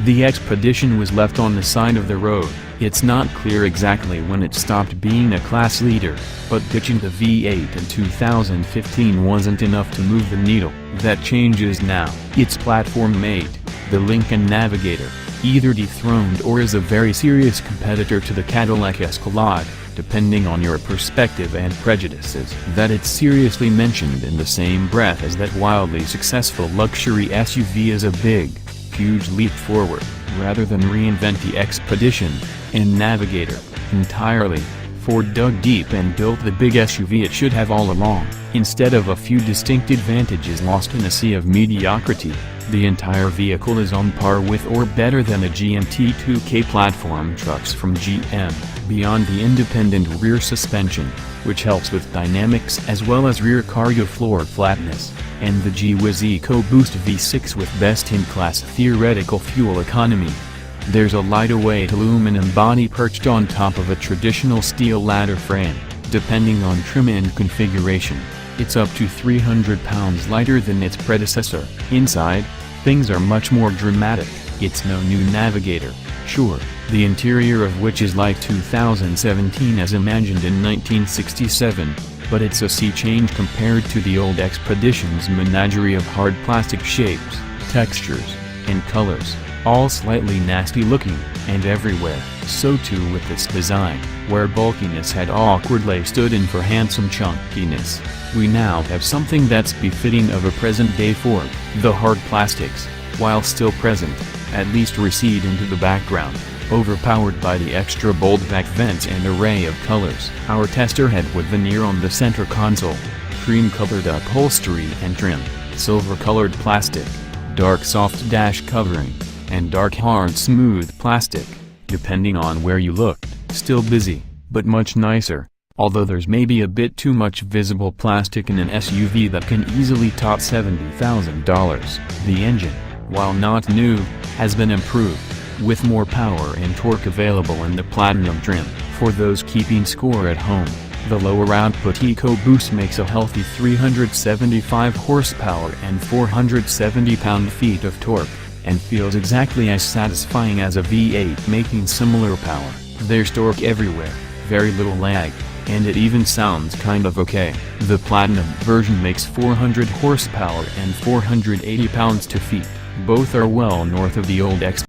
The Expedition was left on the side of the road. It's not clear exactly when it stopped being a class leader, but ditching the V8 in 2015 wasn't enough to move the needle. That changes now. Its platform mate, the Lincoln Navigator, either dethroned or is a very serious competitor to the Cadillac Escalade, depending on your perspective and prejudices. That it's seriously mentioned in the same breath as that wildly successful luxury SUV is a big, huge leap forward, rather than reinvent the Expedition and Navigator entirely. Ford dug deep and built the big SUV it should have all along. Instead of a few distinct advantages lost in a sea of mediocrity, the entire vehicle is on par with or better than the GMT 2K platform trucks from GM, beyond the independent rear suspension, which helps with dynamics as well as rear cargo floor flatness, and the G-Wiz EcoBoost V6 with best-in-class theoretical fuel economy. There's a lightweight aluminum body perched on top of a traditional steel ladder frame. Depending on trim and configuration, it's up to 300 pounds lighter than its predecessor. Inside, things are much more dramatic. It's no new Navigator, sure, the interior of which is like 2017 as imagined in 1967, but it's a sea change compared to the old Expedition's menagerie of hard plastic shapes, textures, and colors, all slightly nasty looking, and everywhere. So too with this design, where bulkiness had awkwardly stood in for handsome chunkiness. We now have something that's befitting of a present-day Ford. The hard plastics, while still present, at least recede into the background, overpowered by the extra bold back vents and array of colors. Our tester had wood veneer on the center console, cream-colored upholstery and trim, silver-colored plastic, dark soft dash covering, and dark hard smooth plastic, depending on where you looked. Still busy, but much nicer, although there's maybe a bit too much visible plastic in an SUV that can easily top $70,000. The engine, while not new, has been improved, with more power and torque available in the Platinum trim. For those keeping score at home, the lower output EcoBoost makes a healthy 375 horsepower and 470 pound-feet of torque, and feels exactly as satisfying as a V8 making similar power. There's torque everywhere, very little lag, and it even sounds kind of okay. The Platinum version makes 400 horsepower and 480 pounds-feet. Both are well north of the old X.